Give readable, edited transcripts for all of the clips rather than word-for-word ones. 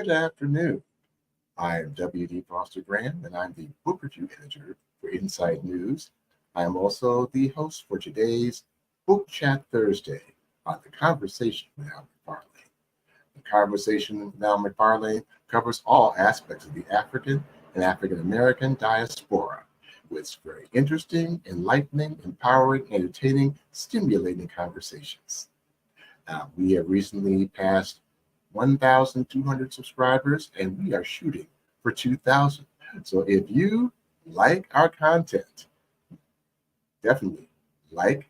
Good afternoon. I am W.D. Foster Graham, and I'm the book review editor for Inside News. I am also the host for today's Book Chat Thursday on The Conversation with Al McFarlane. The Conversation with Al McFarlane covers all aspects of the African and African American diaspora, with very interesting, enlightening, empowering, entertaining, stimulating conversations. We have recently passed 1,200 subscribers, and we are shooting for 2,000. So if you like our content, definitely like,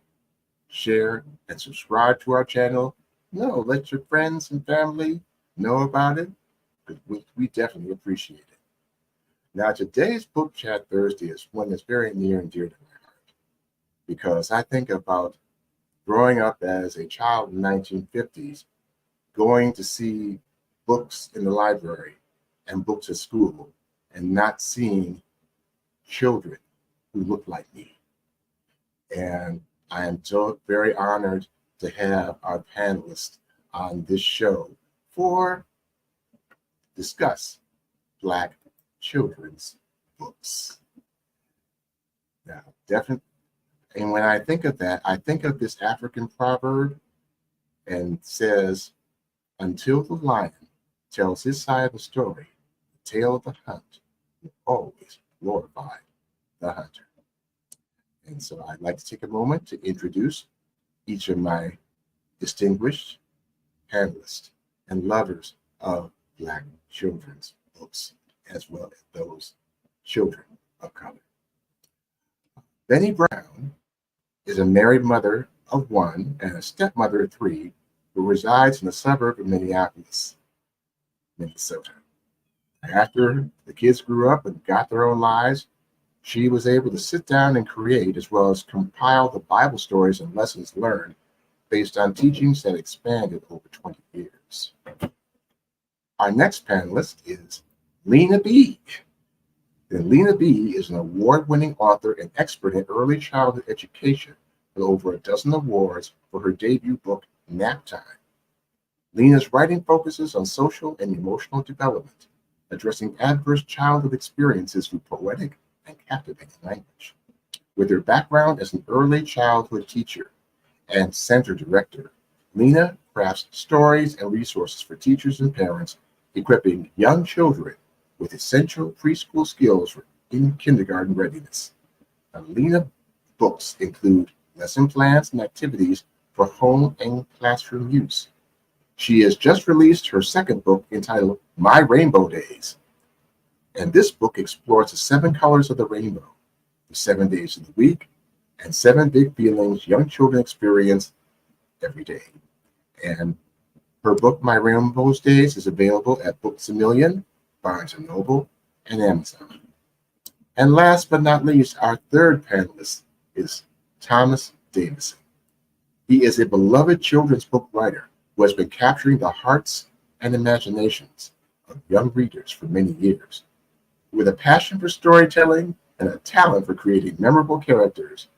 share, and subscribe to our channel. Let your friends and family know about it, because we definitely appreciate it. Now, today's Book Chat Thursday is one that's very near and dear to my heart, because I think about growing up as a child in the 1950s, going to see books in the library and books at school, and not seeing children who look like me. And I am so very honored to have our panelists on this show for discuss Black children's books. Now, definitely, and when I think of that, I think of this African proverb, and says, until the lion tells his side of the story, the tale of the hunt will always glorify the hunter. And so I'd like to take a moment to introduce each of my distinguished panelists and lovers of Black children's books, as well as those children of color. Bennie Brown is a married mother of one and a stepmother of three who resides in the suburb of Minneapolis, Minnesota. After the kids grew up and got their own lives, she was able to sit down and create, as well as compile the Bible stories and lessons learned based on teachings that expanded over 20 years. Our next panelist is Lena Bee. And Lena Bee is an award-winning author and expert in early childhood education with over a dozen awards for her debut book, Naptime. Lena's writing focuses on social and emotional development, addressing adverse childhood experiences through poetic and captivating language. With her background as an early childhood teacher and center director, Lena crafts stories and resources for teachers and parents, equipping young children with essential preschool skills in kindergarten readiness. Lena books include lesson plans and activities for home and classroom use. She has just released her second book entitled My Rainbow Days. And this book explores the 7 colors of the rainbow, the 7 days of the week, and 7 big feelings young children experience every day. And her book, My Rainbow Days, is available at Books A Million, Barnes & Noble, and Amazon. And last but not least, our third panelist is Thomas Davison. He is a beloved children's book writer who has been capturing the hearts and imaginations of young readers for many years. With a passion for storytelling and a talent for creating memorable characters,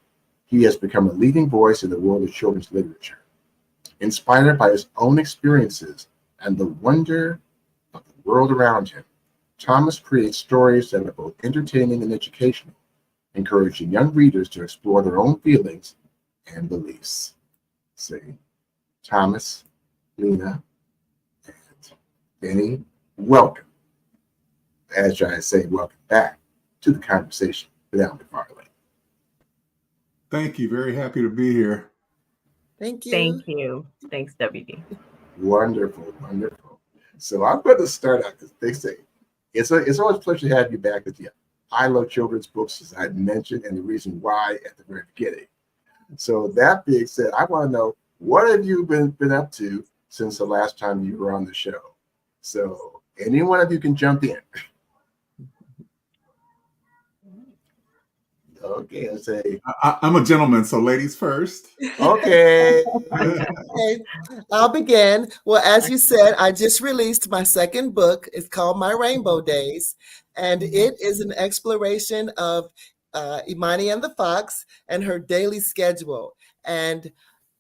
he has become a leading voice in the world of children's literature. Inspired by his own experiences and the wonder of the world around him, Thomas creates stories that are both entertaining and educational, encouraging young readers to explore their own feelings and beliefs. Say, Thomas, Lena, and Bennie, welcome. As I say, welcome back to the conversation with Al McFarlane. Thank you. Very happy to be here. Thank you. Thank you. Thanks, WD. Wonderful, wonderful. So I'm going to start out because they say it's always a pleasure to have you back with you. I love children's books, as I mentioned, and the reason why at the very beginning. So that being said, I want to know, what have you been up to since the last time you were on the show? So any one of you can jump in. Okay, let's say. I'm a gentleman, so ladies first. Okay. Okay, I'll begin. Well, as you said, I just released my second book. It's called My Rainbow Days, and it is an exploration of Imani and the Fox and her daily schedule. And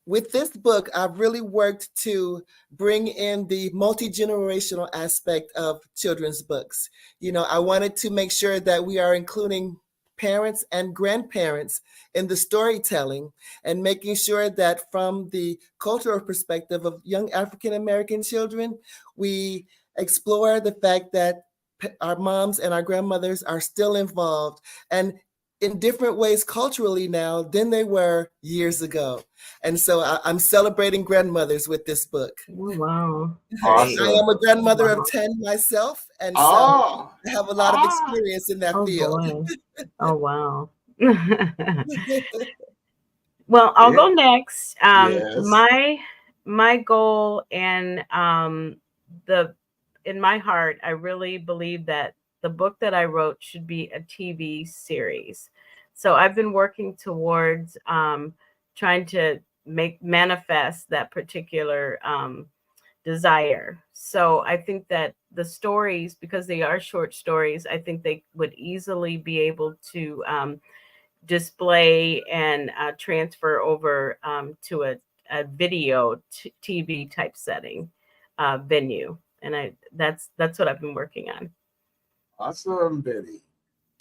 with this book, I've really worked to bring in the multi-generational aspect of children's books. I wanted to make sure that we are including parents and grandparents in the storytelling and making sure that from the cultural perspective of young African American children, we explore the fact that our moms and our grandmothers are still involved and in different ways culturally now than they were years ago. And so I'm celebrating grandmothers with this book. Oh, wow. Awesome. I am a grandmother Wow. of 10 myself, and so Oh, I have a lot of experience in that Oh, field. boy. Oh, wow. Well, I'll go next. yes. My goal and the in my heart, I really believe that the book that I wrote should be a TV series. So I've been working towards trying to manifest that particular desire. So I think that the stories, because they are short stories, I think they would easily be able to display and transfer over to a video TV type setting venue, and that's what I've been working on. Awesome, Benny.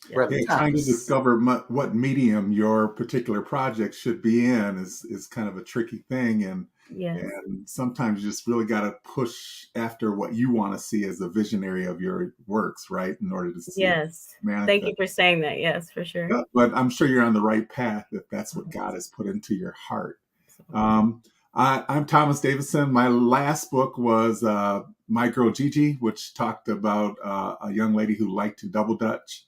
Yeah. Brother Yeah, trying to Thomas. discover what medium your particular project should be in is kind of a tricky thing, and Yes. sometimes you just really got to push after what you want to see as a visionary of your works, right? In order to see it Yes. manifest. Thank you for saying that. Yes, for sure. Yeah, but I'm sure you're on the right path if that's what God has put into your heart. I'm Thomas Davison. My last book was My Girl Gigi, which talked about a young lady who liked to double dutch.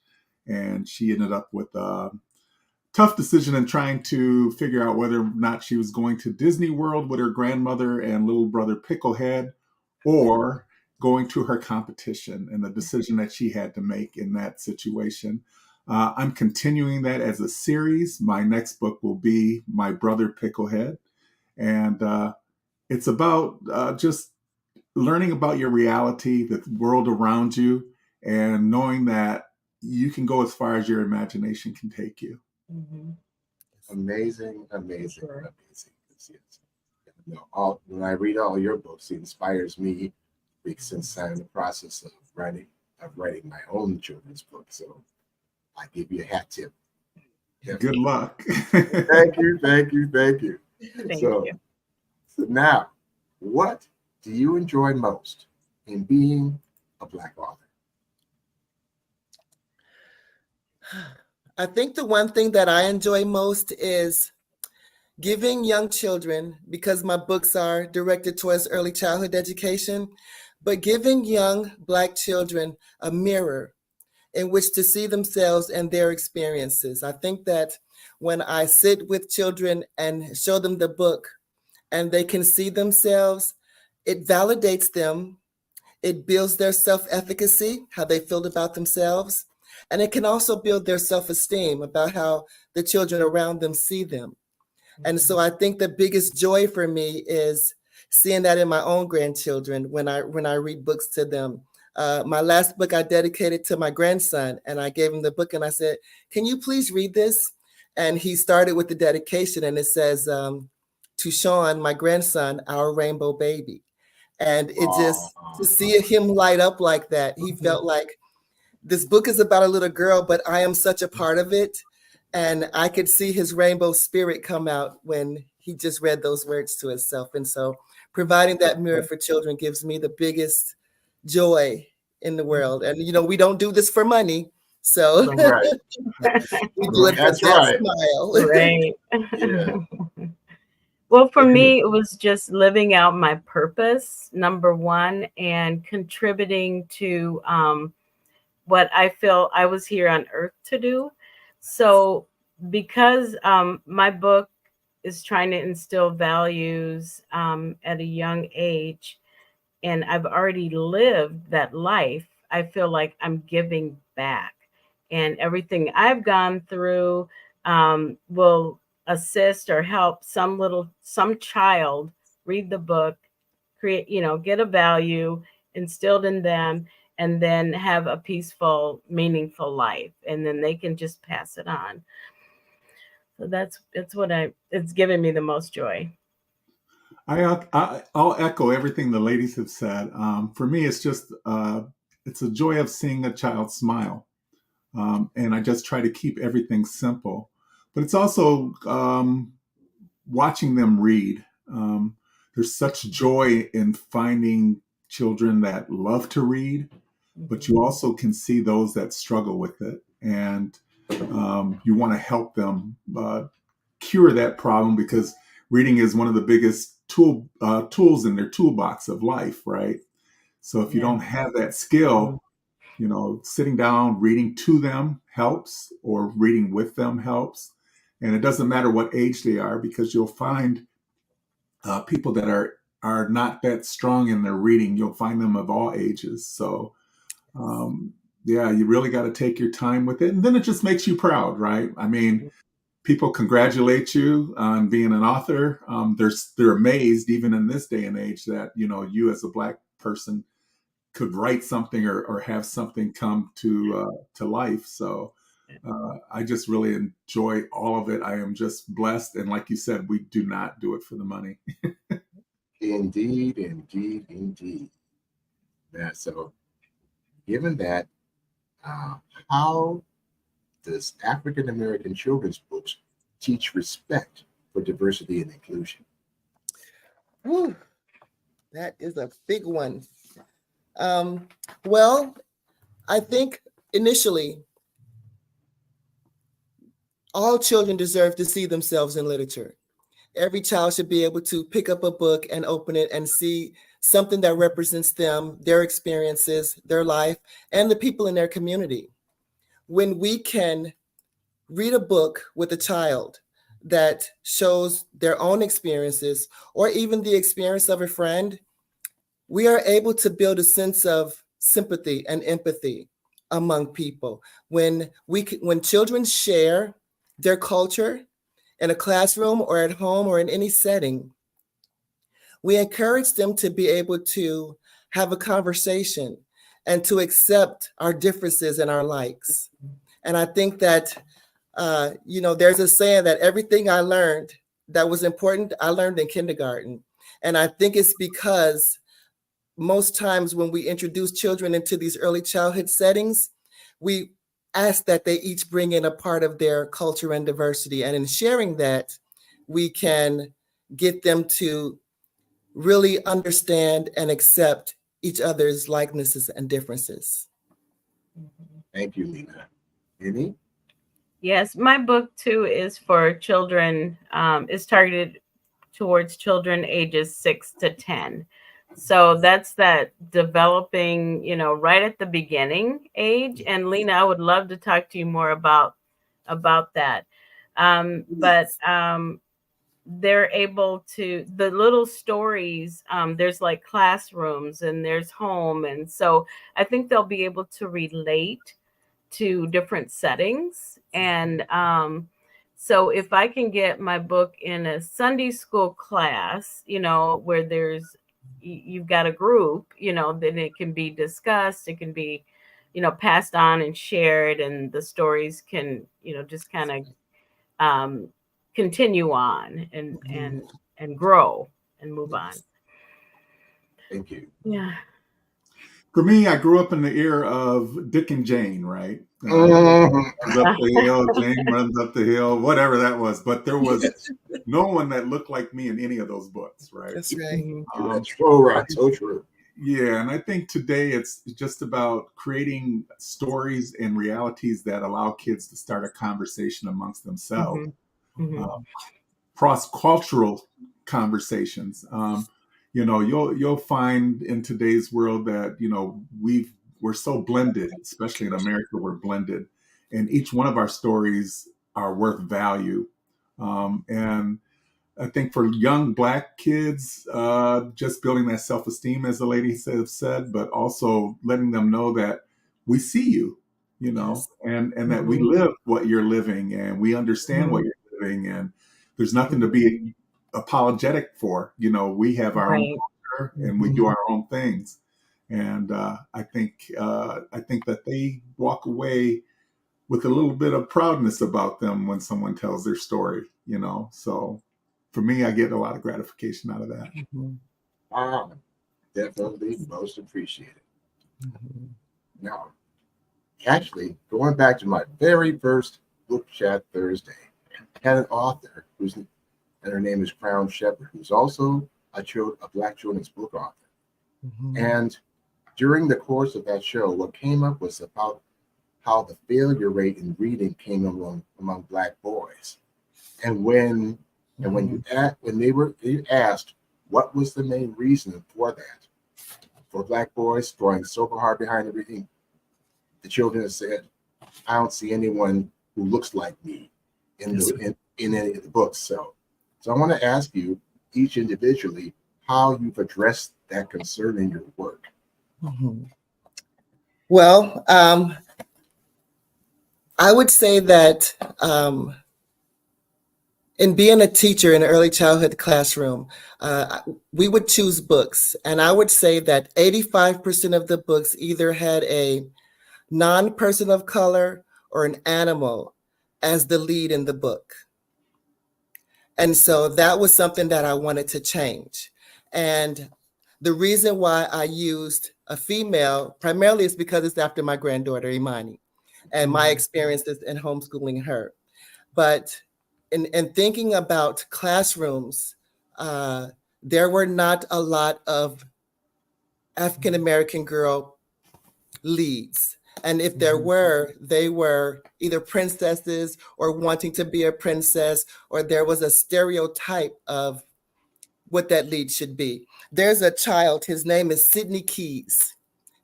And she ended up with a tough decision in trying to figure out whether or not she was going to Disney World with her grandmother and little brother Picklehead, or going to her competition, and the decision that she had to make in that situation. I'm continuing that as a series. My next book will be My Brother Picklehead. And it's about just learning about your reality, the world around you, and knowing that you can go as far as your imagination can take you. Mm-hmm. Amazing, amazing, Sure. amazing. Yes. When I read all your books, it inspires me since I'm in the process of writing my own children's book. So I give you a hat tip. Good luck. Thank you, thank you, thank you. Thank So you. now, what do you enjoy most in being a Black author? I think the one thing that I enjoy most is giving young children, because my books are directed towards early childhood education, but giving young Black children a mirror in which to see themselves and their experiences. I think that when I sit with children and show them the book and they can see themselves, it validates them. It builds their self-efficacy, how they feel about themselves. And it can also build their self-esteem about how the children around them see them. And so I think the biggest joy for me is seeing that in my own grandchildren when I read books to them. My last book I dedicated to my grandson, and I gave him the book and I said, "Can you please read this?" And he started with the dedication, and it says, "To Sean, my grandson, our rainbow baby." And it just, to see him light up like that, he felt like this book is about a little girl, but I am such a part of it. And I could see his rainbow spirit come out when he just read those words to himself. And so providing that mirror for children gives me the biggest joy in the world. And, we don't do this for money. So Right. we do it for That's that right. smile. Right. Yeah. Well, for me, it was just living out my purpose, number one, and contributing to what I feel I was here on earth to do. So because my book is trying to instill values at a young age, and I've already lived that life, I feel like I'm giving back. And everything I've gone through will assist or help some child read the book, create, get a value instilled in them, and then have a peaceful, meaningful life. And then they can just pass it on. So it's given me the most joy. I'll echo everything the ladies have said. For me, it's just it's a joy of seeing a child smile, and I just try to keep everything simple. But it's also watching them read. There's such joy in finding children that love to read, but you also can see those that struggle with it, and you want to help them cure that problem, because reading is one of the biggest tools in their toolbox of life, right? So if you don't have that skill, sitting down reading to them helps, or reading with them helps, and it doesn't matter what age they are, because you'll find people that are not that strong in their reading. You'll find them of all ages. So yeah, you really got to take your time with it, and then it just makes you proud, right? I mean, people congratulate you on being an author. They're amazed, even in this day and age, that you as a Black person could write something, or have something come to life. So I just really enjoy all of it. I am just blessed, and like you said, we do not do it for the money. Indeed, indeed, indeed. Yeah, so given that, uh, how does African American children's books teach respect for diversity and inclusion? Whew, that is a big one. Well, I think initially, all children deserve to see themselves in literature. Every child should be able to pick up a book and open it and see something that represents them, their experiences, their life, and the people in their community. When we can read a book with a child that shows their own experiences, or even the experience of a friend, we are able to build a sense of sympathy and empathy among people. When children share their culture in a classroom or at home or in any setting, we encourage them to be able to have a conversation and to accept our differences and our likes. And I think that, there's a saying that everything I learned that was important, I learned in kindergarten. And I think it's because most times when we introduce children into these early childhood settings, we ask that they each bring in a part of their culture and diversity. And in sharing that, we can get them to really understand and accept each other's likenesses and differences. Thank you, Lena. Any? Yes, my book too is for children, is targeted towards children ages 6 to 10. So that's that developing, right at the beginning age. And Lena, I would love to talk to you more about that. But they're able to, the little stories, there's like classrooms and there's home. And so I think they'll be able to relate to different settings. And so if I can get my book in a Sunday school class, where you've got a group, then it can be discussed, it can be, passed on and shared, and the stories can, just kind of continue on and grow and move on. Thank you. Yeah. For me, I grew up in the era of Dick and Jane, right? Mhm. Runs up the hill, Jane runs up the hill, whatever that was. But there was no one that looked like me in any of those books, right? That's right. That's so right, so true. Yeah, and I think today it's just about creating stories and realities that allow kids to start a conversation amongst themselves, cross-cultural conversations. You'll find in today's world that we're so blended, especially in America, we're blended, and each one of our stories are worth value. And I think for young Black kids, just building that self-esteem, as the ladies have said, but also letting them know that we see you, Yes. and that we live what you're living, and we understand what you're living, and there's nothing to be apologetic for. We have our own culture, and we do our own things. And I think that they walk away with a little bit of proudness about them when someone tells their story. So for me, I get a lot of gratification out of that. Definitely most appreciated. Now, actually, going back to my very first book chat Thursday, I had an author and her name is Crown Shepherd, who's also a Black children's book author. And during the course of that show, what came up was about how the failure rate in reading came among Black boys. And when they were asked what was the main reason for that, for Black boys going so hard behind everything, the children have said, "I don't see anyone who looks like me in any of the books." So I want to ask you each individually how you've addressed that concern in your work. Well, I would say that in being a teacher in an early childhood classroom, we would choose books. And I would say that 85% of the books either had a non-person of color or an animal as the lead in the book. And so that was something that I wanted to change. And the reason why I used a female primarily is because it's after my granddaughter, Imani, and my experiences in homeschooling her. But in thinking about classrooms, there were not a lot of African-American girl leads. And if there were, they were either princesses or wanting to be a princess, or there was a stereotype of what that lead should be. There's a child, his name is Sidney Keys.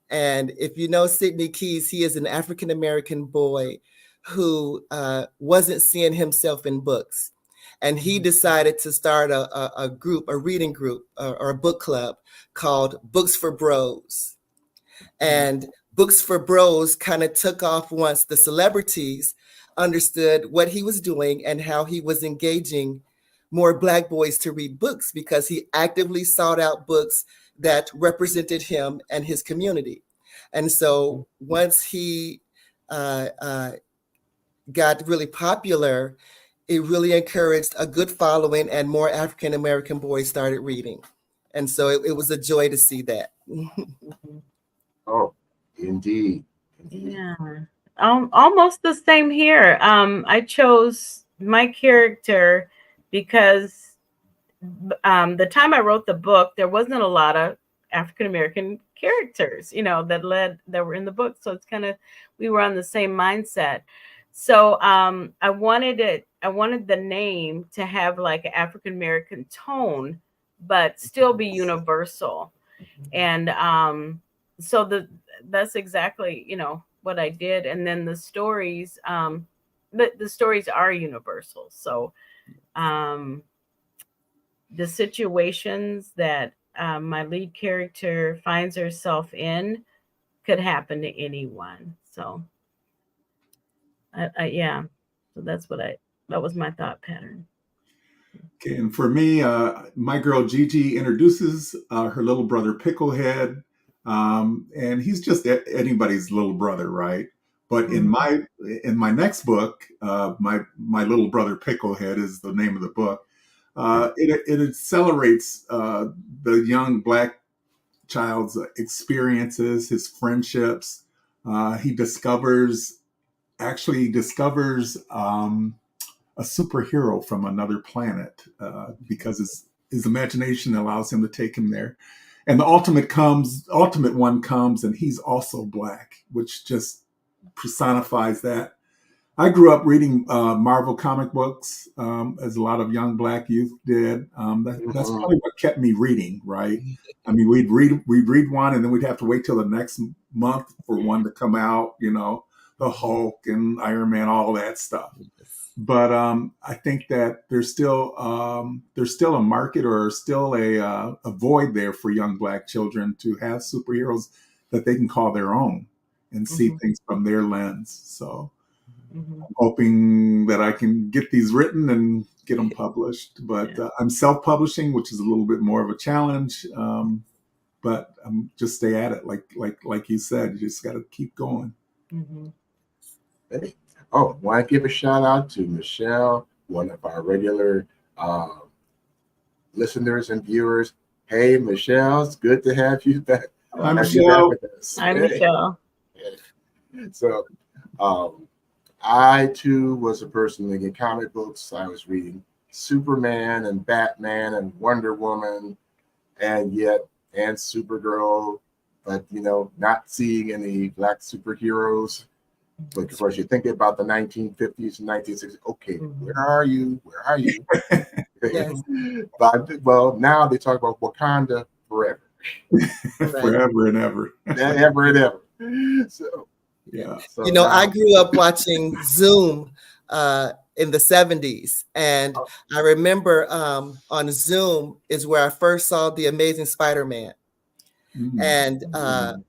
And if you know Sidney Keys, he is an African-American boy who wasn't seeing himself in books. And he decided to start a group, a reading group or a book club called Books for Bros. And Books for Bros kind of took off once the celebrities understood what he was doing and how he was engaging more Black boys to read books, because he actively sought out books that represented him and his community. And so once he got really popular, it really encouraged a good following, and more African-American boys started reading. And so it was a joy to see that. Oh, indeed. Yeah. Almost the same here. I chose my character because the time I wrote the book, there wasn't a lot of African-American characters, that were in the book. So it's we were on the same mindset. So I wanted the name to have like an African-American tone, but still be universal. And so that's exactly, what I did. And then the stories, the stories are universal. So the situations that my lead character finds herself in could happen to anyone. So yeah, so that was my thought pattern. Okay, and for me, my girl Gigi introduces her little brother Picklehead, and he's just anybody's little brother, right? But in my next book, my little brother Picklehead is the name of the book. It accelerates the young Black child's experiences, his friendships. He discovers a superhero from another planet because his imagination allows him to take him there. And the ultimate one comes, and he's also Black, which just personifies that. I grew up reading Marvel comic books, as a lot of young Black youth did. That's probably what kept me reading, right? I mean, we'd read one, and then we'd have to wait till the next month for one to come out, the Hulk and Iron Man, all that stuff. But I think that there's still a market, or still a void there for young Black children to have superheroes that they can call their own and see things from their lens. So I'm hoping that I can get these written and get them published. But I'm self-publishing, which is a little bit more of a challenge. But I'm just stay at it, like you said. You just got to keep going. Oh, want to give a shout out to Michelle, one of our regular listeners and viewers. Hey, Michelle, it's good to have you back. Hi, Have you back Michelle. with us. Hi, Hey. Michelle. So, I too was a person reading comic books. I was reading Superman and Batman and Wonder Woman, and Supergirl, but not seeing any black superheroes. But of course, you think about the 1950s and 1960s. Okay, where are you? Where are you? Yes. But well, now they talk about Wakanda forever, Forever and ever. ever and ever. So Yeah. so You know, now- I grew up watching Zoom in the 70s. And I remember on Zoom is where I first saw The Amazing Spider-Man. Mm. And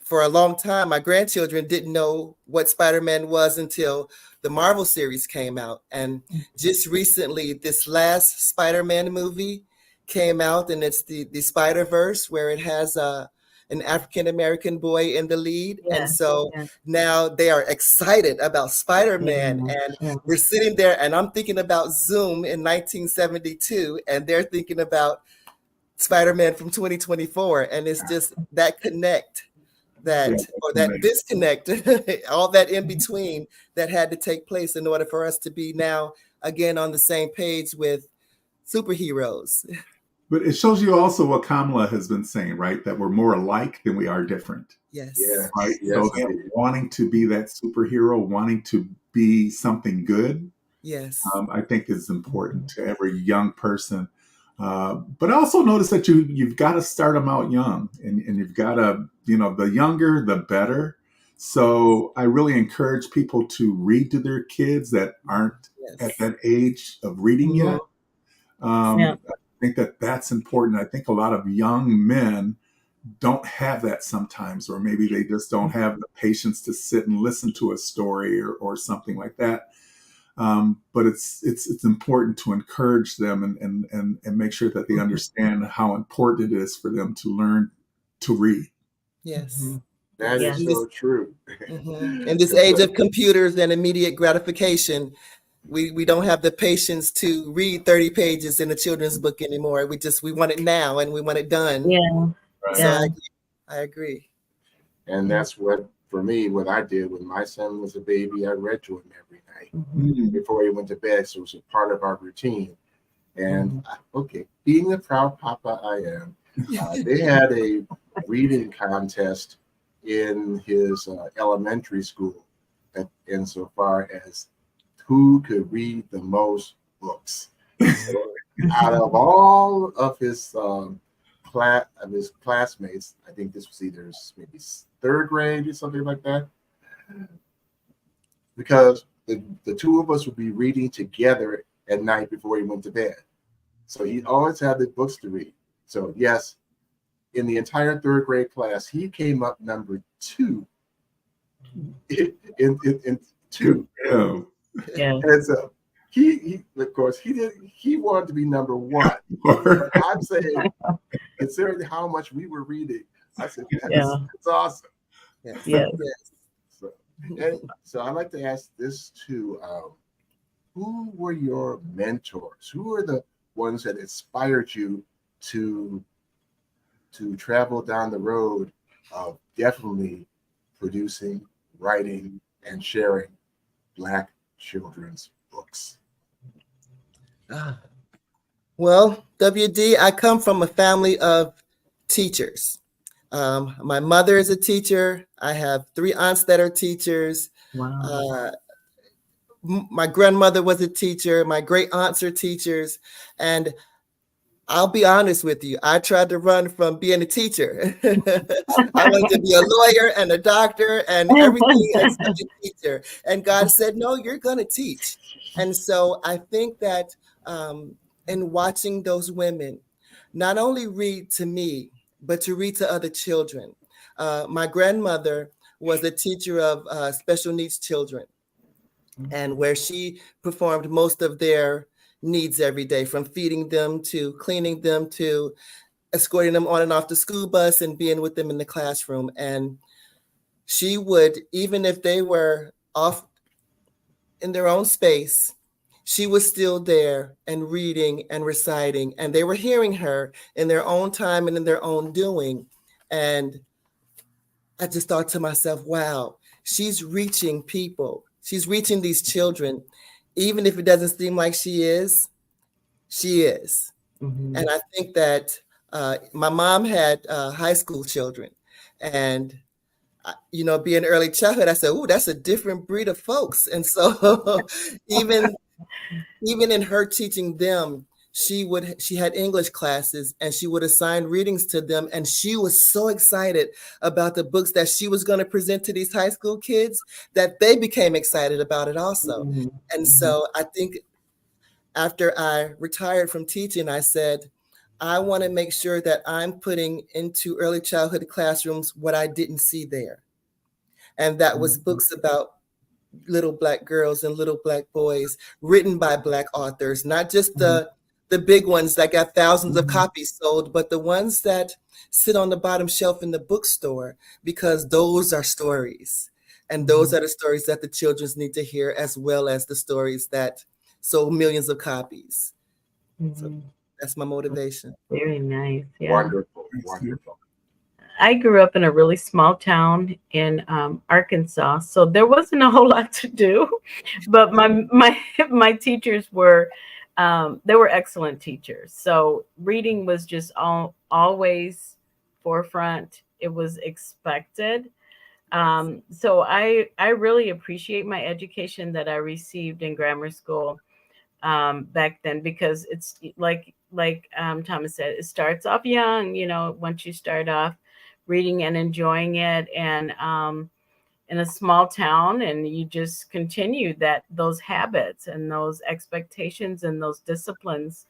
for a long time, my grandchildren didn't know what Spider-Man was until the Marvel series came out. And just recently, this last Spider-Man movie came out, and it's the Spider-Verse, where it has an African-American boy in the lead. And so now they are excited about Spider-Man. And we're sitting there, and I'm thinking about Zoom in 1972, and they're thinking about Spider-Man from 2024. And it's just that connect. That disconnect, all that in between that had to take place in order for us to be now again on the same page with superheroes. But it shows you also what Kamala has been saying, right? That we're more alike than we are different. Yes. Yeah. Right. Yes, So wanting to be that superhero, wanting to be something good, Yes. I think is important to every young person. But I also notice that you've got to start them out young, and you've got to, the younger, the better. So I really encourage people to read to their kids that aren't at that age of reading yet. I think that's important. I think a lot of young men don't have that sometimes, or maybe they just don't have the patience to sit and listen to a story or something like that. But it's important to encourage them and make sure that they understand how important it is for them to learn to read. Yes. That is so true. In this age of computers and immediate gratification, we don't have the patience to read 30 pages in a children's book anymore. We want it now, and we want it done. Yeah. Right. So I agree. And that's what, for me, what I did when my son was a baby. I read to him every night before he went to bed. So it was a part of our routine. And being the proud papa I am, they had a reading contest in his elementary school, insofar as who could read the most books. So out of all of his classmates, I think this was either maybe third grade or something like that, because the two of us would be reading together at night before he went to bed. So he always had the books to read. So yes, in the entire third grade class, he came up number 2 in 2. Yeah. And so he of course he wanted to be number 1. But I'm saying, considering how much we were reading, I said that's awesome. Yes. So I'd like to ask this too. Who were your mentors? Who were the ones that inspired you to travel down the road of definitely producing, writing, and sharing Black children's books? Well, WD, I come from a family of teachers. My mother is a teacher. I have 3 aunts that are teachers. Wow. My grandmother was a teacher. My great aunts are teachers. And I'll be honest with you, I tried to run from being a teacher. I wanted to be a lawyer and a doctor and everything except a teacher. And God said, no, you're going to teach. And so I think that in watching those women, not only read to me, but to read to other children. My grandmother was a teacher of special needs children, and where she performed most of their needs every day, from feeding them to cleaning them to escorting them on and off the school bus and being with them in the classroom. And she would, even if they were off in their own space, she was still there and reading and reciting, and they were hearing her in their own time and in their own doing. And I just thought to myself, wow, she's reaching people. She's reaching these children. Even if it doesn't seem like she is, she is. Mhm. And I think that my mom had high school children. And, being early childhood, I said, "Ooh, that's a different breed of folks." And so even in her teaching them, she had English classes and she would assign readings to them, and she was so excited about the books that she was going to present to these high school kids that they became excited about it also. Mhm. And Mhm. so I think after I retired from teaching, I said, I want to make sure that I'm putting into early childhood classrooms what I didn't see there. And that was books about little Black girls and little Black boys written by Black authors, not just the big ones that got thousands of copies sold, but the ones that sit on the bottom shelf in the bookstore, because those are stories. And those are the stories that the children need to hear, as well as the stories that sold millions of copies. So Mhm. that's my motivation. Very nice. Yeah. Wonderful, wonderful. I grew up in a really small town in Arkansas, so there wasn't a whole lot to do. But my teachers were they were excellent teachers. So reading was just always forefront. It was expected. So I really appreciate my education that I received in grammar school back then, because it's like Thomas said, it starts off young. Once you start off reading and enjoying it, and in a small town, and you just continue those habits and those expectations and those disciplines,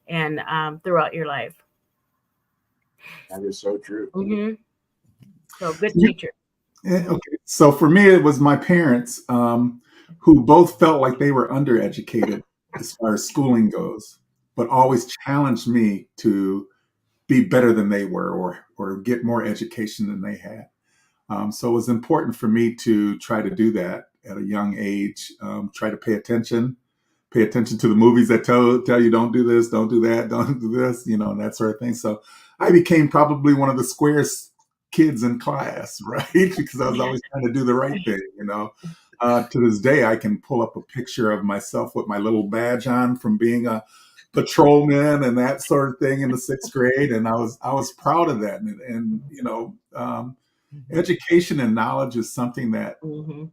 and throughout your life. That is so true. So good teacher. Okay, so for me, it was my parents who both felt like they were undereducated as far as schooling goes, but always challenged me to be better than they were, or get more education than they had. So it was important for me to try to do that at a young age. Try to pay attention to the movies that tell you don't do this, don't do that, don't do this, and that sort of thing. So I became probably one of the squarest kids in class, right? Because I was always trying to do the right thing, To this day, I can pull up a picture of myself with my little badge on from being a patrolman and that sort of thing in the 6th grade, and I was proud of that. Education and knowledge is something that no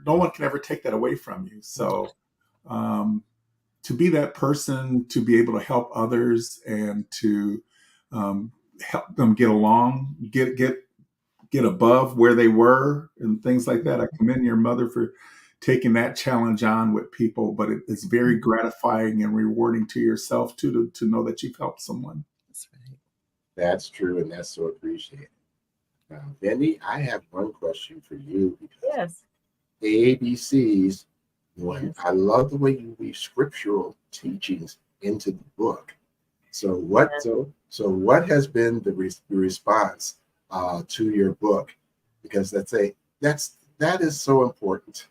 one can ever take that away from you. So to be that person, to be able to help others, and to help them get along, get above where they were, and things like that. I commend your mother for taking that challenge on with people, but it's very gratifying and rewarding to yourself too, to know that you've helped someone. That's right. That's true, and that's so appreciated. Now, Benny, I have one question for you, because Yes. the ABCs, Yes. I love the way you weave scriptural teachings into the book. So what has been the response to your book? Because that is so important.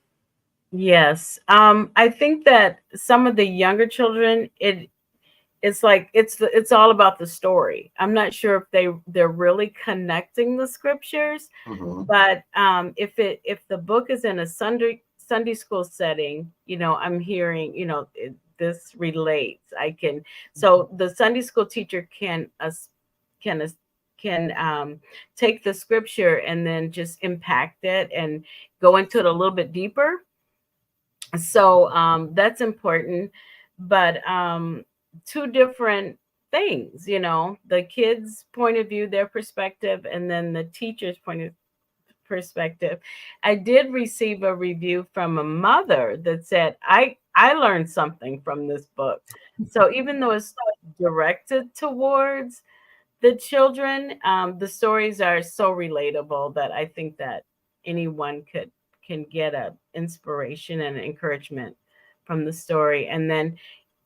Yes. I think that some of the younger children, it's like it's all about the story. I'm not sure if they're really connecting the scriptures, but if the book is in a Sunday school setting, I'm hearing, this relates. So the Sunday school teacher can can take the scripture and then just impact it and go into it a little bit deeper. So that's important. But two different things, the kids' point of view, their perspective, and then the teacher's point of perspective. I did receive a review from a mother that said, I learned something from this book. So even though it's directed towards the children, the stories are so relatable that I think that anyone can get a inspiration and encouragement from the story. And then,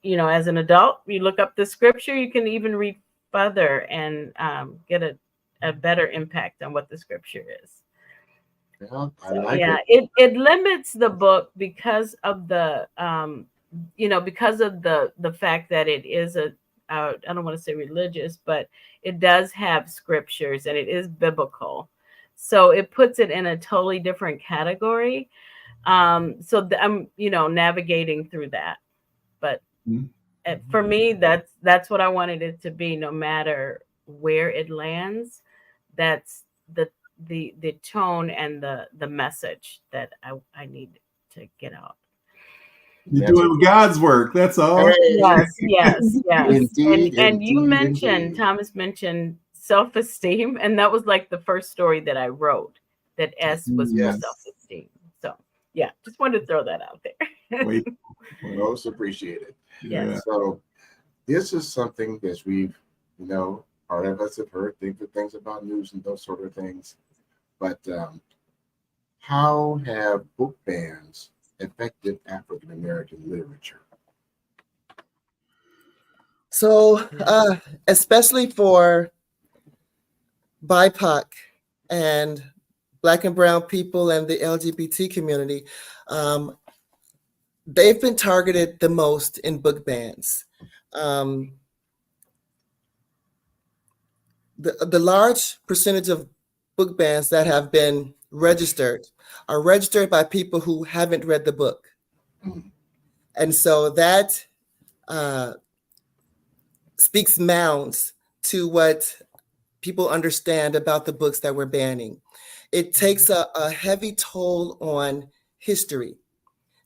as an adult, you look up the scripture, you can even read further and get a better impact on what the scripture is. Yeah, I So, like yeah, it. it limits the book because of the because of the fact that it is I don't want to say religious, but it does have scriptures and it is biblical. So it puts it in a totally different category. I'm, navigating through that. But for me, that's what I wanted it to be, no matter where it lands. That's the tone and the message that I need to get out. You're doing God's work. That's all. Yes. Indeed, And you indeed, mentioned, indeed. Thomas mentioned self-esteem, and that was like the first story that I wrote, that S was for Yes. self-esteem. So yeah, just wanted to throw that out there. Wait. Most appreciated. Yeah. So this is something that we've, part of us have heard things about news and those sort of things. But how have book bans affected African American literature? So, especially for BIPOC and Black and Brown people and the LGBT community, they've been targeted the most in book bans. The large percentage of book bans that have been registered are registered by people who haven't read the book. And so that speaks mounds to what people understand about the books that we're banning. It takes a heavy toll on history,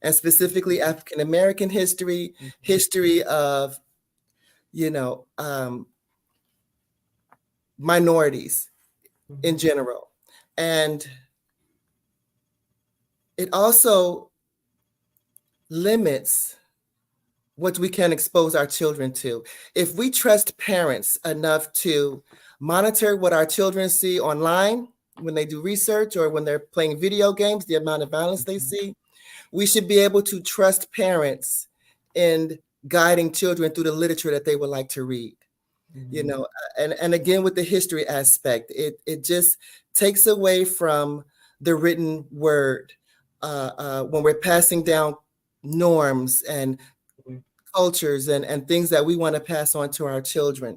and specifically African American history, history of, minorities in general. And it also limits what we can expose our children to. If we trust parents enough to monitor what our children see online when they do research or when they're playing video games, the amount of violence they see, we should be able to trust parents in guiding children through the literature that they would like to read. And again, with the history aspect, it just takes away from the written word when we're passing down norms and cultures and things that we want to pass on to our children.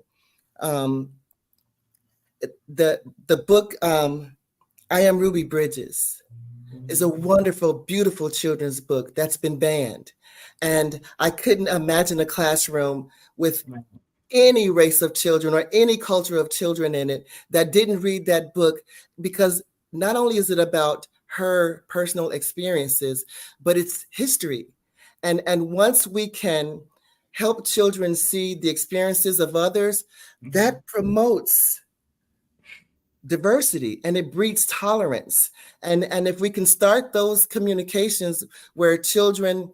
The book I Am Ruby Bridges is a wonderful, beautiful children's book that's been banned. And I couldn't imagine a classroom with any race of children or any culture of children in it that didn't read that book, because not only is it about her personal experiences, but it's history. And once we can help children see the experiences of others, that promotes diversity and it breeds tolerance. And if we can start those communications where children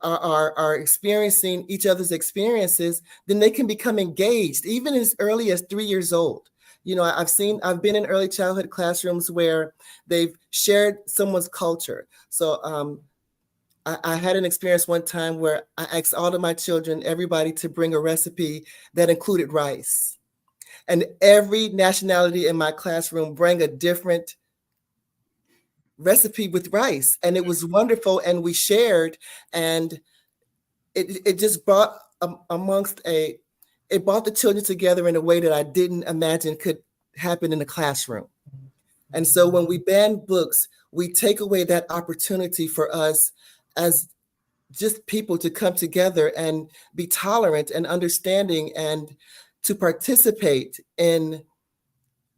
are experiencing each other's experiences, then they can become engaged, even as early as 3 years old. I've been in early childhood classrooms where they've shared someone's culture. So I had an experience one time where I asked all of my children, everybody, to bring a recipe that included rice. And every nationality in my classroom bring a different recipe with rice. And it was wonderful. And we shared, and it just brought it brought the children together in a way that I didn't imagine could happen in a classroom. And so when we ban books, we take away that opportunity for us as just people to come together and be tolerant and understanding and to participate in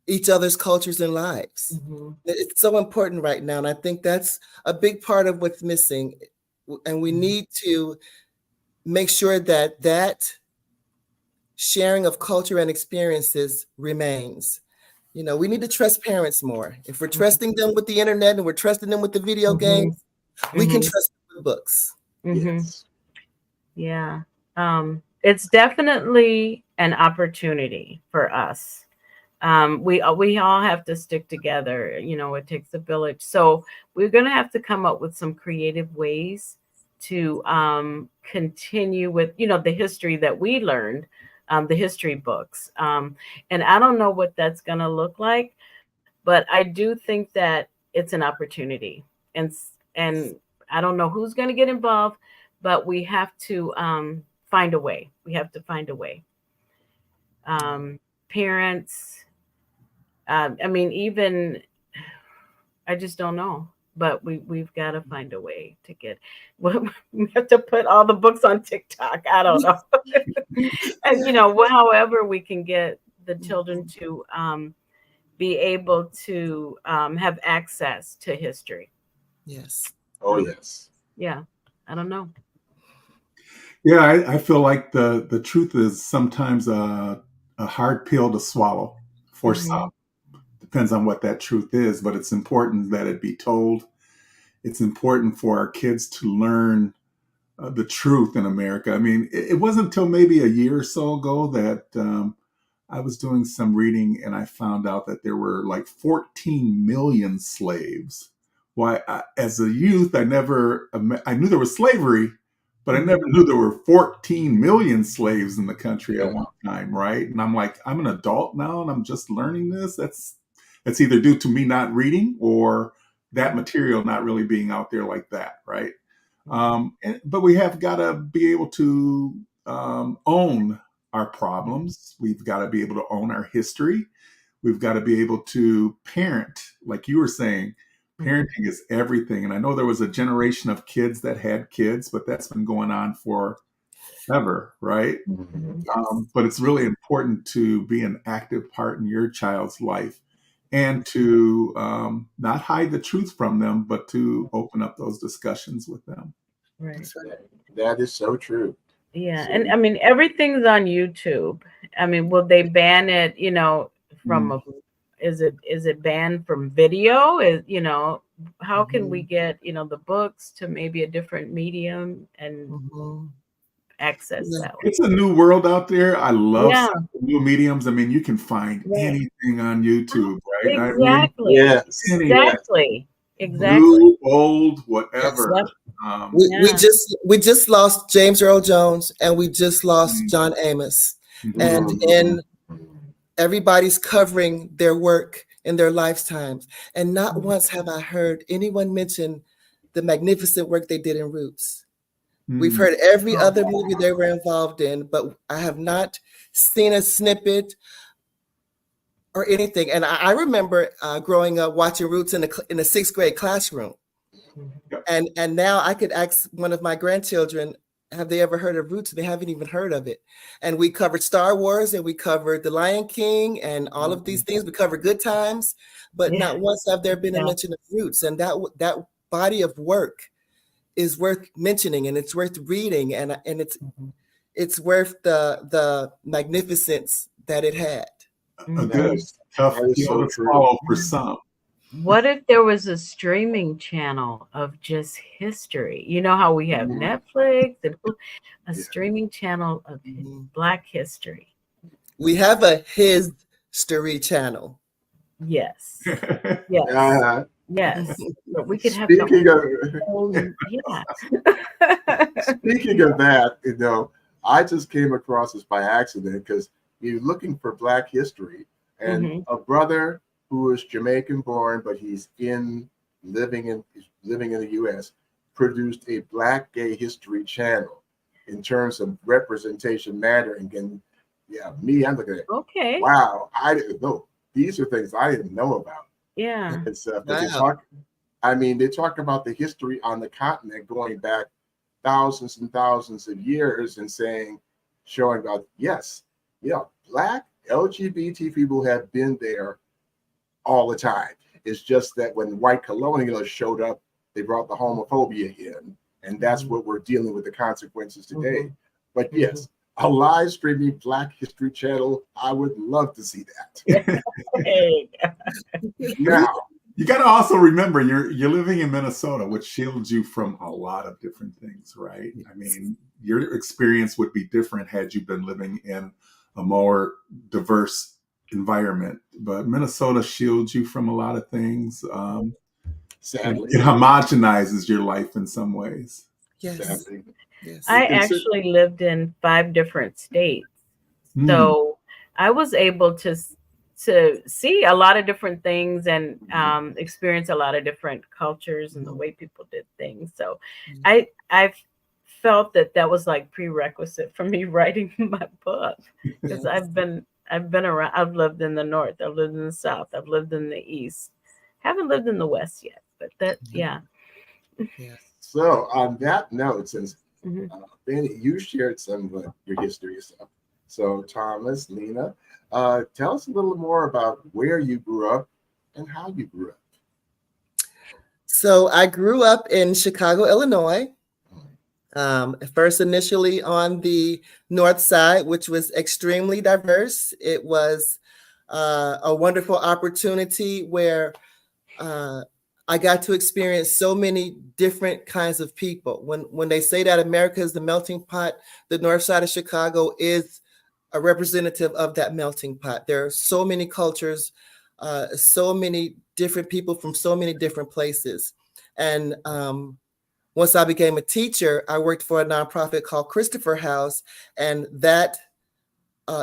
each other's cultures and lives. It's so important right now. And I think that's a big part of what's missing. And we need to make sure that sharing of culture and experiences remains. We need to trust parents more. If we're trusting them with the internet and we're trusting them with the video games, we can trust them with books. Yes. Yeah. It's definitely an opportunity for us. We all have to stick together. It takes a village. So we're going to have to come up with some creative ways to continue with, the history that we learned, the history books. And I don't know what that's going to look like, but I do think that it's an opportunity. And I don't know who's going to get involved, but we have to find a way. We have to find a way. Parents, I mean, even, I just don't know. But we've got to find a way to get. We have to put all the books on TikTok. I don't know, and however we can get the children to be able to have access to history. Yes. Oh, yes. Yeah, I don't know. Yeah, I feel like the truth is sometimes a hard pill to swallow for some. Depends on what that truth is, but it's important that it be told. It's important for our kids to learn the truth in America. I mean, it wasn't until maybe a year or so ago that I was doing some reading and I found out that there were like 14 million slaves. Why, as a youth, I knew there was slavery, but I never knew there were 14 million slaves in the country at one time, right? And I'm like, I'm an adult now and I'm just learning this. That's either due to me not reading or that material not really being out there like that, right? But we have got to be able to own our problems. We've got to be able to own our history. We've got to be able to parent, like you were saying. Parenting is everything. And I know there was a generation of kids that had kids, but that's been going on forever, right? But it's really important to be an active part in your child's life and to not hide the truth from them, but to open up those discussions with them. Right. That is so true. Yeah. And I mean, everything's on YouTube. I mean, will they ban it, from is it banned from video? How can we get, the books to maybe a different medium and access that way? It's a new world out there. I love new mediums. I mean, you can find anything on YouTube, right? Exactly. I mean, Exactly. New, old, whatever. Yes. We just lost James Earl Jones and we just lost John Amos. And everybody's covering their work in their lifetimes. And not once have I heard anyone mention the magnificent work they did in Roots. We've heard every other movie they were involved in, but I have not seen a snippet or anything. And I remember growing up watching Roots in the 6th grade classroom. And now I could ask one of my grandchildren, have they ever heard of Roots? They haven't even heard of it. And we covered Star Wars and we covered The Lion King and all of these things. We covered Good Times, but not once have there been a mention of Roots. And that body of work is worth mentioning and it's worth reading and it's worth the magnificence that it had. That is tough to swallow for some. What if there was a streaming channel of just history? You know how we have Netflix and a streaming channel of Black history. We have a history channel. Yes. Yes. Yes. But we could have Speaking of that, I just came across this by accident because you're looking for Black history and a brother who is Jamaican born, but he's living in the U.S., produced a Black gay history channel in terms of representation matter. And again, I'm looking at it. Okay. Wow, I didn't know. These are things I didn't know about. Yeah. And stuff. They talk about the history on the continent going back thousands and thousands of years and showing about, Black LGBT people have been there all the time. It's just that when white colonialists showed up, they brought the homophobia in, and that's what we're dealing with the consequences today. But yes, a live streaming Black History channel, I would love to see that. Now, you got to also remember you're living in Minnesota, which shields you from a lot of different things, right? I mean, your experience would be different had you been living in a more diverse environment, but Minnesota shields you from a lot of things. Sadly, it homogenizes your life in some ways. Yes. Sadly. Yes. I actually lived in 5 different states, so I was able to see a lot of different things and experience a lot of different cultures and the way people did things. So I felt that was like prerequisite for me writing my book, because Yes. I've been around. I've lived in the North, I've lived in the South, I've lived in the East, haven't lived in the West yet, but that, yeah. Yes. So on that note, since Mhm. Benny, you shared some of your history stuff. So Thomas, Lena, tell us a little more about where you grew up and how you grew up. So I grew up in Chicago, Illinois. First, initially on the north side, which was extremely diverse. It was a wonderful opportunity where I got to experience so many different kinds of people. When they say that America is the melting pot, the north side of Chicago is a representative of that melting pot. There are so many cultures, so many different people from so many different places. And once I became a teacher, I worked for a nonprofit called Christopher House, and that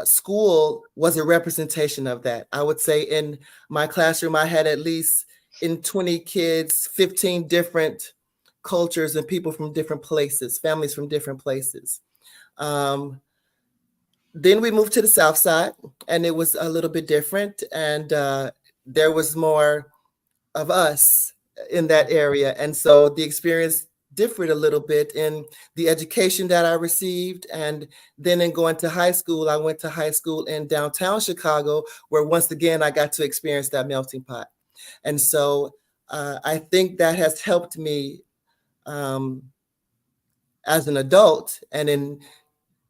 school was a representation of that. I would say in my classroom, I had at least in 20 kids, 15 different cultures and people from different places, families from different places. Then we moved to the South Side, and it was a little bit different, and there was more of us in that area. And so the experience differed a little bit in the education that I received. And then in going to high school, I went to high school in downtown Chicago, where once again, I got to experience that melting pot. And so I think that has helped me as an adult and in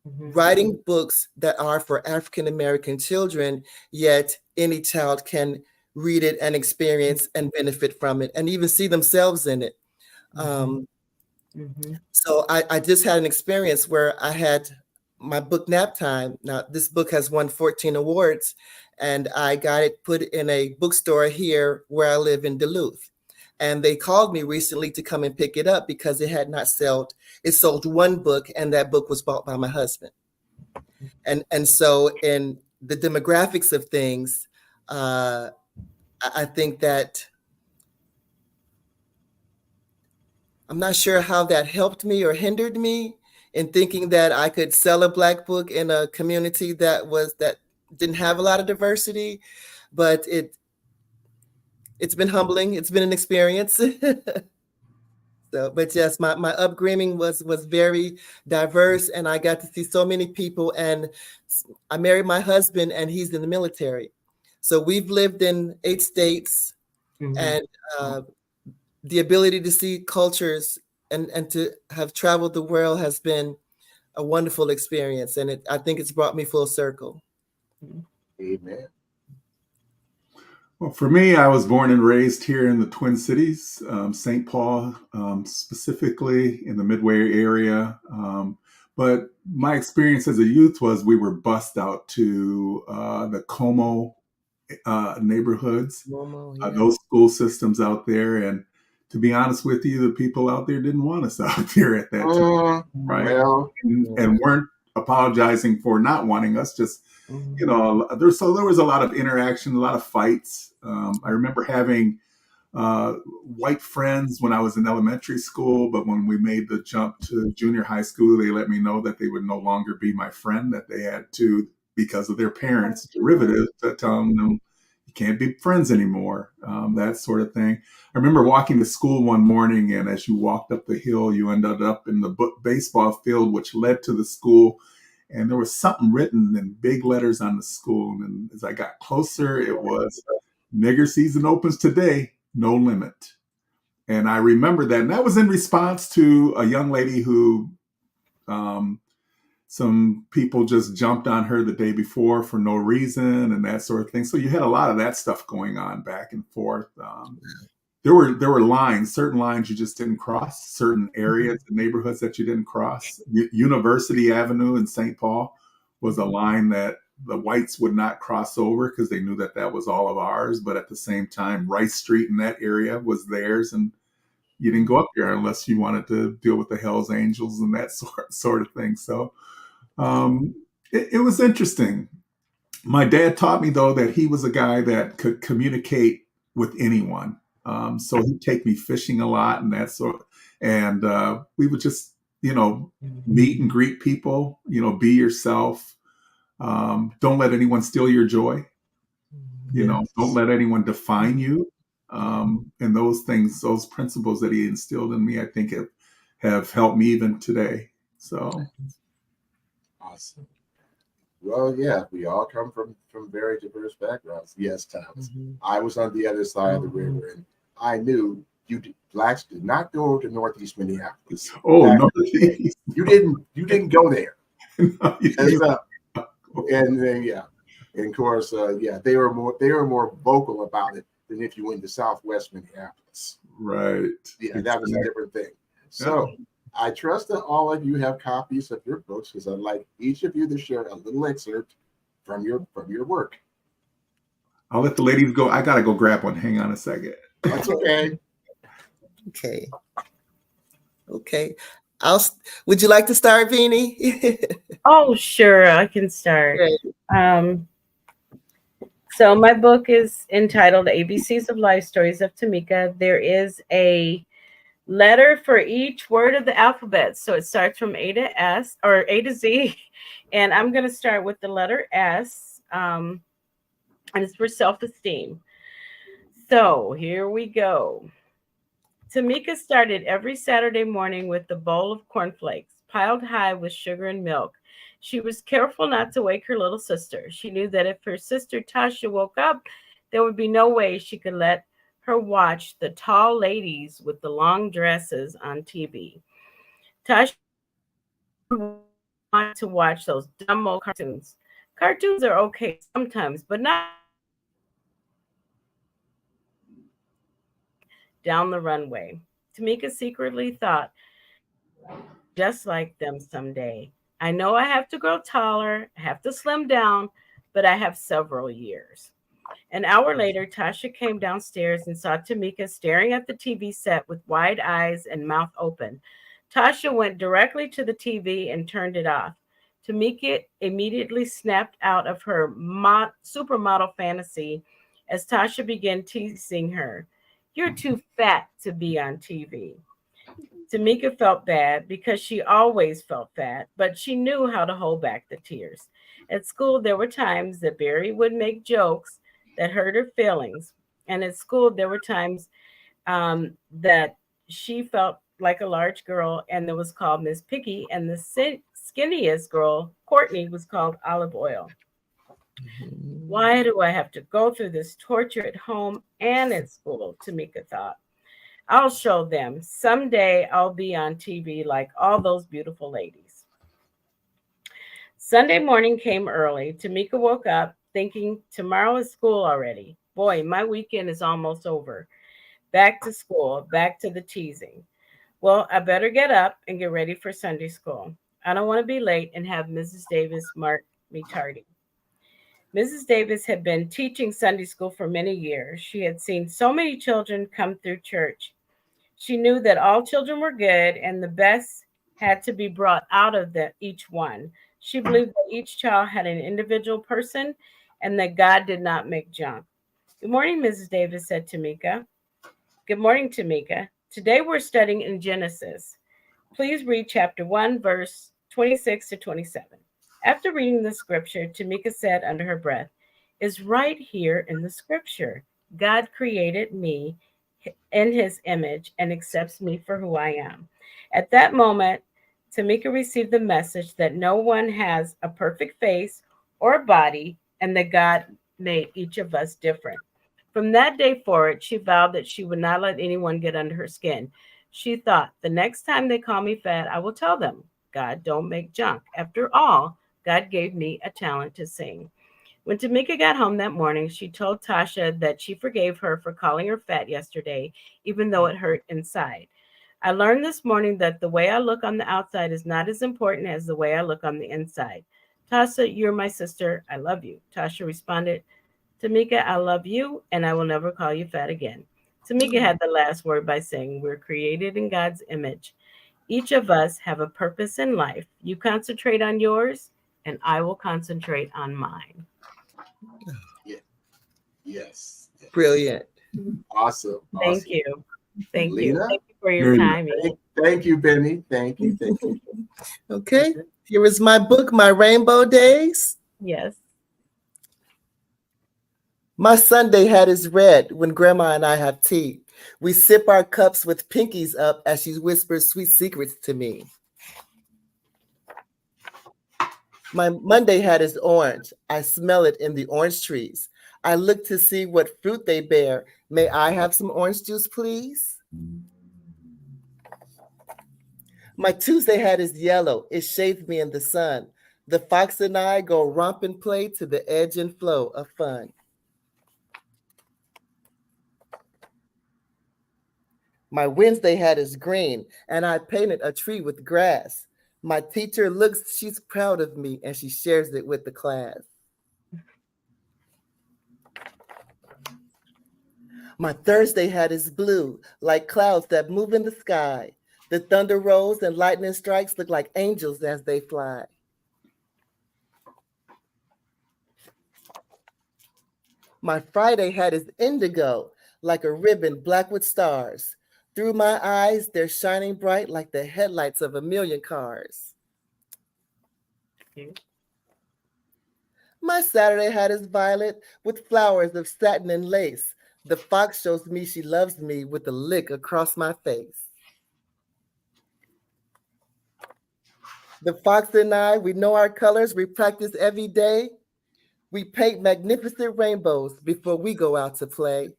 writing books that are for African American children, yet any child can read it and experience and benefit from it and even see themselves in it. So I just had an experience where I had my book Naptime. Now, this book has won 14 awards, and I got it put in a bookstore here where I live in Duluth. And they called me recently to come and pick it up because it had not sold. It sold one book, and that book was bought by my husband. And so in the demographics of things, I think that I'm not sure how that helped me or hindered me in thinking that I could sell a Black book in a community that didn't have a lot of diversity, but it's been humbling. It's been an experience. So, but yes, my upbringing was very diverse, and I got to see so many people. And I married my husband, and he's in the military. So we've lived in 8 states, and the ability to see cultures and to have traveled the world has been a wonderful experience. And I think it's brought me full circle. Amen. Well, for me, I was born and raised here in the Twin Cities, St. Paul, specifically in the Midway area. But my experience as a youth was we were bused out to the Como neighborhoods, those school systems out there. And to be honest with you, the people out there didn't want us out there at that time, right? Well, and weren't apologizing for not wanting us, just you know, there was a lot of interaction, a lot of fights. I remember having white friends when I was in elementary school, but when we made the jump to junior high school, they let me know that they would no longer be my friend, that they had to, because of their parents' derivatives, to tell them you can't be friends anymore, that sort of thing. I remember walking to school one morning, and as you walked up the hill, you ended up in the baseball field, which led to the school. And there was something written in big letters on the school. And as I got closer, it was "Nigger season opens today, no limit." And I remember that. And that was in response to a young lady who some people just jumped on her the day before for no reason and that sort of thing. So you had a lot of that stuff going on back and forth. There were lines, certain lines you just didn't cross, certain areas and neighborhoods that you didn't cross. University Avenue in St. Paul was a line that the whites would not cross over because they knew that that was all of ours. But at the same time, Rice Street in that area was theirs, and you didn't go up there unless you wanted to deal with the Hells Angels and that sort of thing. So it was interesting. My dad taught me, though, that he was a guy that could communicate with anyone. So he'd take me fishing a lot and that sort. And we would just meet and greet people, be yourself. Don't let anyone steal your joy. Don't let anyone define you. And those things, those principles that he instilled in me, I think have helped me even today. So awesome. Well, yeah, we all come from very diverse backgrounds. Yes, Thomas. I was on the other side of the river, and I knew blacks did not go to Northeast Minneapolis. Oh, Northeast. You didn't go there. No, and then and of course, they were more vocal about it than if you went to Southwest Minneapolis. Right. Yeah, that was a different thing. So I trust that all of you have copies of your books, because I'd like each of you to share a little excerpt from your work. I'll let the ladies go. I gotta go grab one. Hang on a second. That's okay. Okay. Would you like to start, Bennie? Oh, sure, I can start. So my book is entitled ABCs of Life Stories of Tamika. There is a letter for each word of the alphabet. So it starts from A to S, or A to Z. And I'm going to start with the letter S. And it's for self-esteem. So here we go. Tamika started every Saturday morning with a bowl of cornflakes, piled high with sugar and milk. She was careful not to wake her little sister. She knew that if her sister Tasha woke up, there would be no way she could let her watch the tall ladies with the long dresses on TV. Tasha wanted to watch those dumb old cartoons. Cartoons are okay sometimes, but not down the runway. Tamika secretly thought, just like them someday. I know I have to grow taller, I have to slim down, but I have several years. An hour later, Tasha came downstairs and saw Tamika staring at the TV set with wide eyes and mouth open. Tasha went directly to the TV and turned it off. Tamika immediately snapped out of her supermodel fantasy as Tasha began teasing her. You're too fat to be on TV. Tamika felt bad because she always felt fat, but she knew how to hold back the tears. At school, there were times that Barry would make jokes that hurt her feelings. And at school, there were times that she felt like a large girl and it was called Miss Piggy. And the skinniest girl, Courtney, was called Olive Oil. Why do I have to go through this torture at home and at school? Tamika thought. I'll show them. Someday I'll be on TV like all those beautiful ladies. Sunday morning came early. Tamika woke up thinking tomorrow is school already. Boy, my weekend is almost over. Back to school, back to the teasing. Well, I better get up and get ready for Sunday school. I don't want to be late and have Mrs. Davis mark me tardy. Mrs. Davis had been teaching Sunday school for many years. She had seen so many children come through church. She knew that all children were good and the best had to be brought out of each one. She believed that each child had an individual person and that God did not make junk. Good morning, Mrs. Davis said to Tamika. Good morning, Tamika. Today we're studying in Genesis. Please read chapter 1, verse 26 to 27. After reading the scripture, Tamika said under her breath, "It's right here in the scripture. God created me in his image and accepts me for who I am." At that moment, Tamika received the message that no one has a perfect face or body and that God made each of us different. From that day forward, she vowed that she would not let anyone get under her skin. She thought, the next time they call me fat, I will tell them, God don't make junk. After all, God gave me a talent to sing. When Tamika got home that morning, she told Tasha that she forgave her for calling her fat yesterday, even though it hurt inside. I learned this morning that the way I look on the outside is not as important as the way I look on the inside. Tasha, you're my sister. I love you. Tasha responded, Tamika, I love you, and I will never call you fat again. Tamika had the last word by saying, we're created in God's image. Each of us have a purpose in life. You concentrate on yours, and I will concentrate on mine. Yes. Brilliant. Awesome. Thank you. Thank Lena? you. Thank you for your time. Thank you, Benny. Thank you. Thank you. Okay, here is my book, My Rainbow Days. Yes. My Sunday hat is red when Grandma and I have tea. We sip our cups with pinkies up as she whispers sweet secrets to me. My Monday hat is orange. I smell it in the orange trees. I look to see what fruit they bear. May I have some orange juice, please? My Tuesday hat is yellow. It shades me in the sun. The fox and I go romp and play to the edge and flow of fun. My Wednesday hat is green, and I painted a tree with grass. My teacher looks, she's proud of me, and she shares it with the class. My Thursday hat is blue, like clouds that move in the sky. The thunder rolls and lightning strikes look like angels as they fly. My Friday hat is indigo, like a ribbon black with stars. Through my eyes, they're shining bright like the headlights of a million cars. My Saturday hat is violet with flowers of satin and lace. The fox shows me she loves me with a lick across my face. The fox and I, we know our colors, we practice every day. We paint magnificent rainbows before we go out to play.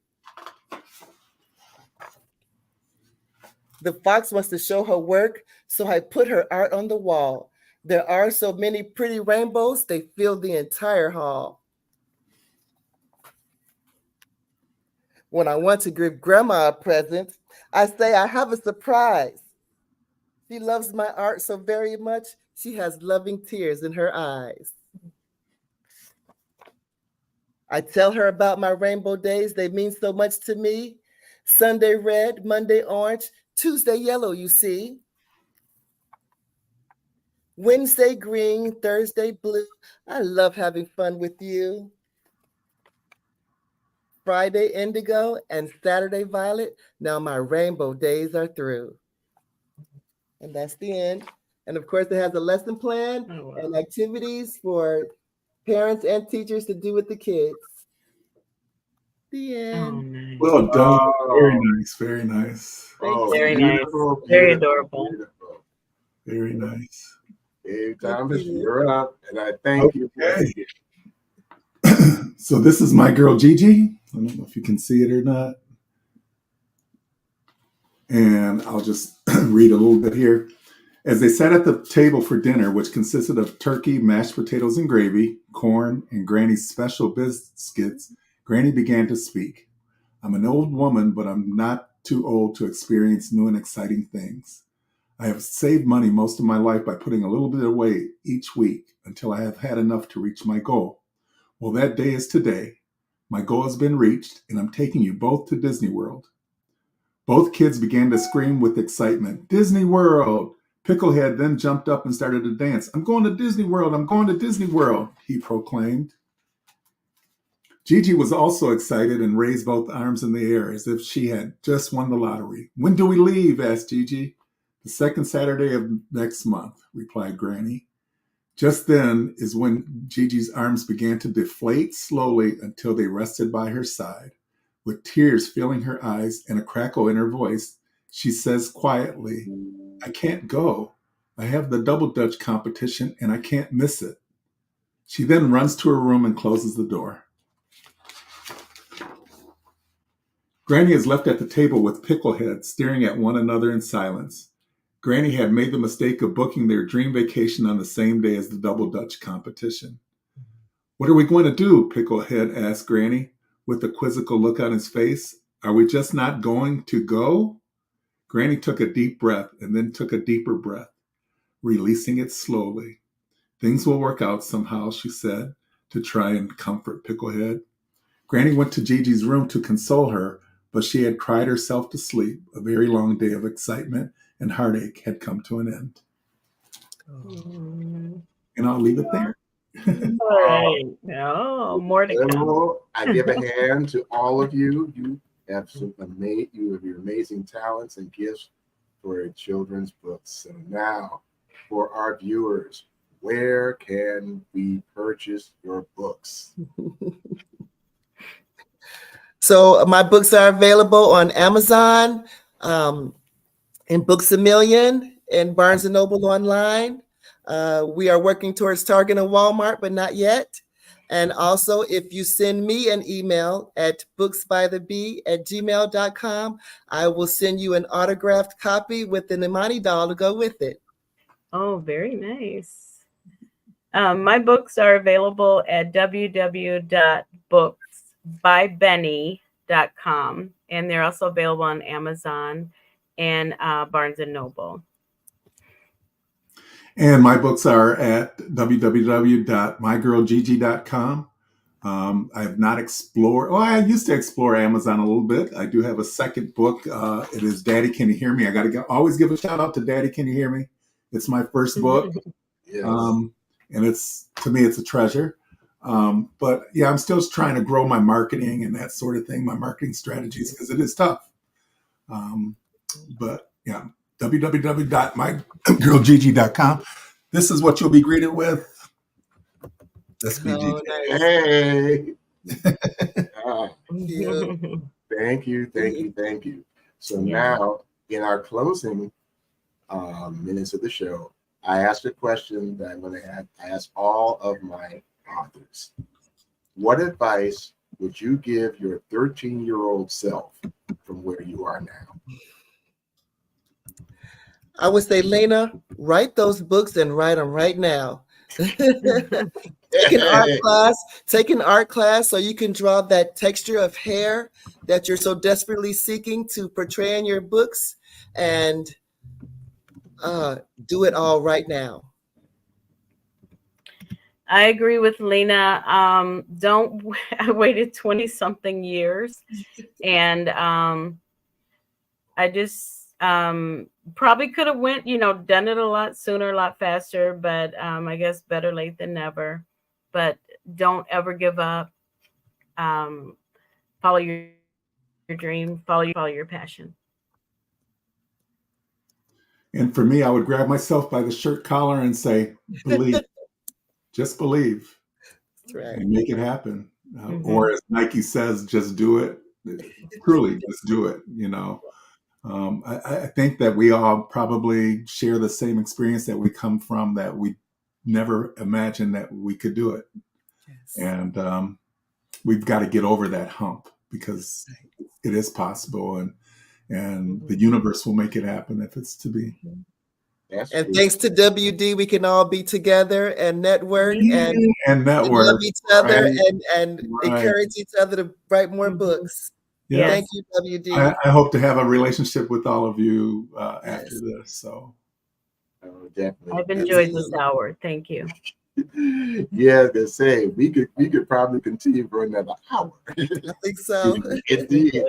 The fox wants to show her work, so I put her art on the wall. There are so many pretty rainbows, they fill the entire hall. When I want to give Grandma a present, I say I have a surprise. She loves my art so very much, she has loving tears in her eyes. I tell her about my rainbow days, they mean so much to me. Sunday red, Monday orange, Tuesday yellow, you see. Wednesday green, Thursday blue, I love having fun with you. Friday indigo and Saturday violet, now my rainbow days are through. And that's the end. And of course, it has a lesson plan and activities for parents and teachers to do with the kids. The end. Oh, nice. Well done. Oh. Very nice. Very nice. Oh, Very beautiful, nice. Very beautiful, adorable. beautiful. Very nice. Hey, Thomas, you're up, and I thank you once Okay. again. So this is my girl Gigi. I don't know if you can see it or not. And I'll just read a little bit here. As they sat at the table for dinner, which consisted of turkey, mashed potatoes and gravy, corn, and Granny's special biscuits, Granny began to speak. I'm an old woman, but I'm not too old to experience new and exciting things. I have saved money most of my life by putting a little bit away each week until I have had enough to reach my goal. Well, that day is today. My goal has been reached, and I'm taking you both to Disney World. Both kids began to scream with excitement, Disney World! Picklehead then jumped up and started to dance. I'm going to Disney World! I'm going to Disney World! He proclaimed. Gigi was also excited and raised both arms in the air as if she had just won the lottery. When do we leave? Asked Gigi. The second Saturday of next month, replied Granny. Just then is when Gigi's arms began to deflate slowly until they rested by her side. With tears filling her eyes and a crackle in her voice, she says quietly, I can't go. I have the double dutch competition and I can't miss it. She then runs to her room and closes the door. Granny is left at the table with Picklehead staring at one another in silence. Granny had made the mistake of booking their dream vacation on the same day as the double dutch competition. What are we going to do? Picklehead asked Granny with a quizzical look on his face. Are we just not going to go? Granny took a deep breath and then took a deeper breath, releasing it slowly. Things will work out somehow, she said, to try and comfort Picklehead. Granny went to Gigi's room to console her, but she had cried herself to sleep. A very long day of excitement and heartache had come to an end. And I'll leave it there. All right. No, more to come. Well, I give a hand to all of you. You have some you have your amazing talents and gifts for children's books. So now, for our viewers, where can we purchase your books? So my books are available on Amazon, and Books A Million, and Barnes & Noble online. We are working towards Target and Walmart, but not yet. And also, if you send me an email at booksbythebee@gmail.com, I will send you an autographed copy with an Imani doll to go with it. Oh, very nice. My books are available at www.booksbybennie.com, and they're also available on Amazon and Barnes & Noble. And my books are at www.mygirlgigi.com. I have not explored, well, I used to explore Amazon a little bit. I do have a second book. It is Daddy, Can You Hear Me? I got to always give a shout out to Daddy, Can You Hear Me? It's my first book. Yes. And it's, to me, it's a treasure. But yeah, I'm still trying to grow my marketing and that sort of thing, my marketing strategies, because it is tough. But yeah, www.mygirlgigi.com. This is what you'll be greeted with. Let's be Oh, GG. nice. Hey. Thank you. Thank you. So Yeah. now, in our closing minutes of the show, I asked a question that I'm going to ask all of my authors. What advice would you give your 13-year-old self from where you are now? I would say, Lena, write those books and write them right now. Take an art class so you can draw that texture of hair that you're so desperately seeking to portray in your books, and do it all right now. I agree with Lena. I waited 20 something years, and I just probably could have went, done it a lot sooner, a lot faster, but I guess better late than never. But don't ever give up. Follow your dream, follow your passion. And for me, I would grab myself by the shirt collar and say, believe, just believe. That's right. And make it happen. Or as Nike says, just do it. Truly, just do it. I think that we all probably share the same experience that we come from, that we never imagined that we could do it. Yes. And we've got to get over that hump, because it is possible, and the universe will make it happen if it's to be. And thanks to WD, we can all be together and network and network, love each other, right? and encourage each other to write more books. Yeah. Thank you, WD. I hope to have a relationship with all of you after this. So, definitely. I've enjoyed this hour. Thank you. Yeah, they say we could probably continue for another hour. I think so. Indeed,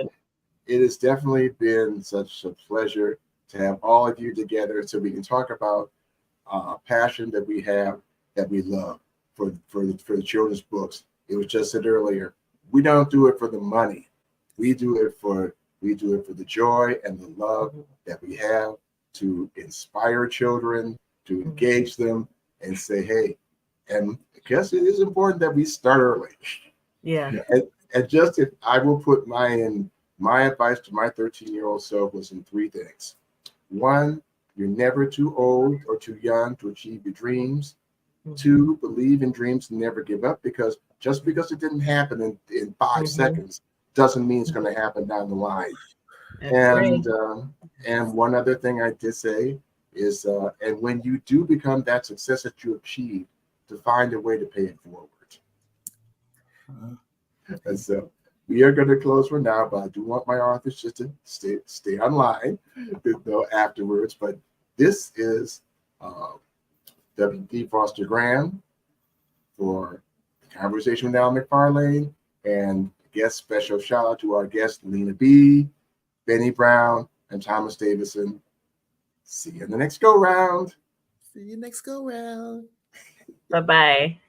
it has definitely been such a pleasure to have all of you together, so we can talk about passion that we have, that we love for the children's books. It was just said earlier, we don't do it for the money. We do it for the joy and the love that we have to inspire children, to engage them, and say, hey, and I guess it is important that we start early. Yeah. And just if I will put my advice to my 13-year-old self was in three things. One, you're never too old or too young to achieve your dreams. Two, believe in dreams and never give up, because just because it didn't happen in 5 seconds doesn't mean it's going to happen down the line. And one other thing I did say is, and when you do become that success that you achieved, to find a way to pay it forward. And so we are going to close for now, but I do want my authors just to stay online afterwards. But this is W.D. Foster Graham for the Conversation with Al McFarlane, and guest special shout out to our guests Lena Bee, Bennie Brown, and Thomas Davison. See you in the next go round. See you next go round. Bye-bye.